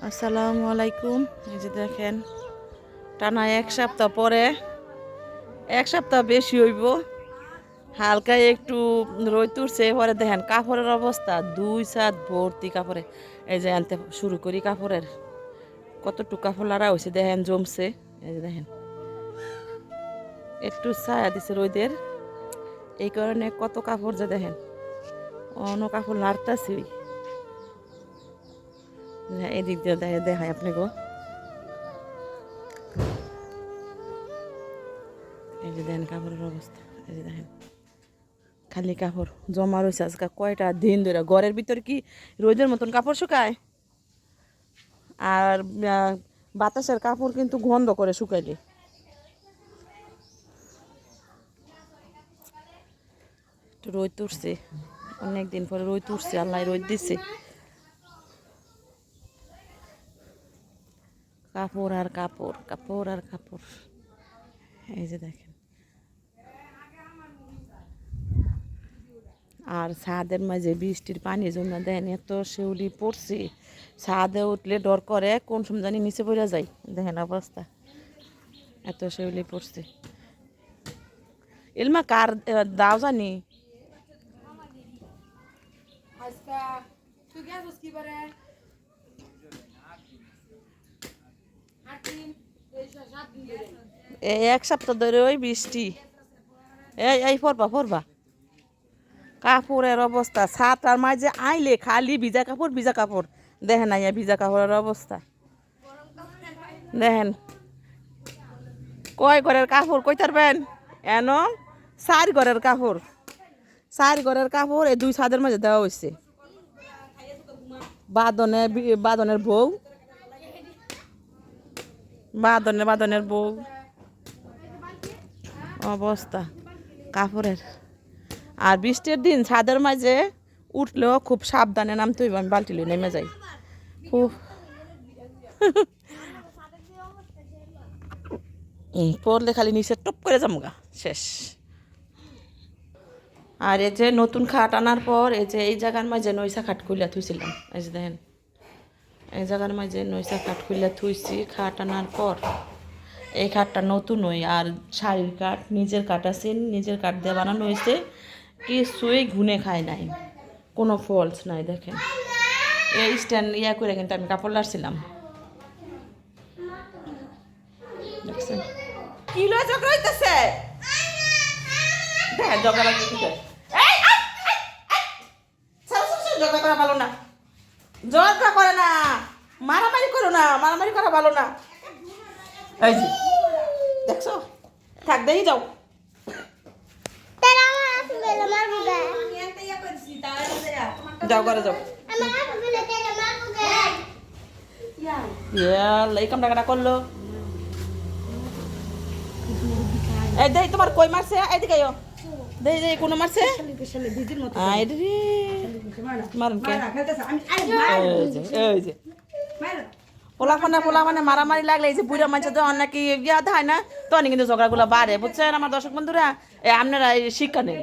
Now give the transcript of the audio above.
আসসালামু আলাইকুম। এই যে দেখেন, টানা এক সপ্তাহ পরে, এক সপ্তাহ বেশি হইব, হালকা একটু রোদ তুলছে। পরে দেখেন কাপড়ের অবস্থা, দুই সাত ভর্তি কাপড়ে। এই যে আনতে শুরু করি কাপড়ের, কতটুকু কাপড় লাড়া হয়েছে দেখেন, জমছে। এই যে দেখেন, একটু ছায়া দিছে রোদের, এই কারণে কত কাপড় যে দেখেন, অন্য কাপড় লাড়তাছি। এদিক দিয়ে দেখায় আপনাকে। এই যে দেখেন কাপড়ের অবস্থা, এই যে দেখেন খালি কাপড় জমা রয়েছে। আজকে কয়টা দিন ধরে ঘরের ভিতর কি রোদের মতন কাপড় শুকায়, আর বাতাসের কাপড় কিন্তু গন্ধ করে শুকাইলে। একটু রোদ তুলছে, অনেক দিন পরে রোদ তুলছে, আল্লাহ রোদ দিচ্ছে। কাপড় আর কাপড়, কাপড় আর কাপড়। এই যে দেখেন, আর ছাদের মাঝে বৃষ্টির পানি জমা দেন, এত শিউলি পড়ছে, ছাদে উঠলে ডর করে কোন সময় জানি নিচে পড়ে যায়। দেখেন অবস্থা, এত শিউলি পড়ছে। এলমা কার দাও জানি। এই এক সপ্তাহ ধরে ওই বৃষ্টি। এই এই পড়বা পড়বা, কাপড়ের অবস্থা ছাতার মাঝে আইলে খালি ভিজা কাপড় ভিজা কাপড়। দেখেন আইয়া ভিজা কাপড়ের অবস্থা দেখেন। কয় ঘরের কাপড় কই তারবেন এন, চার ঘরের কাপড়, চার ঘরের কাপড় এই দুই ছাদের মাঝে দেওয়া হয়েছে। বাদনের বউ, বাদনের বউ অবস্থা কাপড়ের। আর বৃষ্টির দিন ছাদের মাঝে উঠলেও খুব সাবধানে নামতে হইব। আমি বালতি লই নেমে যাই খুব। পড়লে খালি নিচে টপ করে যামগা, শেষ। আর এই যে নতুন খাট আনার পর, এই যে এই জায়গার মাঝে নইসা খাট খুলিয়া থুইছিলাম। এই যে দেখেন, এই জায়গার মাঝে নইসা খাট খুলিয়া থুইছি খাট আনার পর। এই খাটটা নতুন হই, আর শাড়ির কাঠ, নিজের কাঠ আছে, নিজের কাঠ দিয়ে বানানো হয়েছে। কিছুই ঘুনে খায় নাই, কোনো ফলস নাই। দেখেন এই স্ট্যান্ড ইয়া করে কিন্তু আমি কাপড় লাড়ছিলাম। দেখছেন কি লয় ঝগড়া হইতেছে, দেখেন ঝগড়া লাগছে কি করে। ঝগড়া করা ভালো না, ঝগড়া করে না, মারামারি করো না, মারামারি করা ভালো না। এই যে দেখছো, থাক দেই যাও। যাও ঘরে যাও। এই কামটা করলো। এই দেই তোমার কই মারছে, এইদিকে আইও। দেই দেই কোন মারছে, মারুন কে। এই যে পোলা মানে মারামারি লাগলে, এই যে বুড়া মানুষ তো অনেক ইয়া দেয় না, তখন কিন্তু ঝগড়াগুলো বাড়ে, বুঝছেন আমার দর্শক বন্ধুরা। আপনারা শিক্ষা নেই।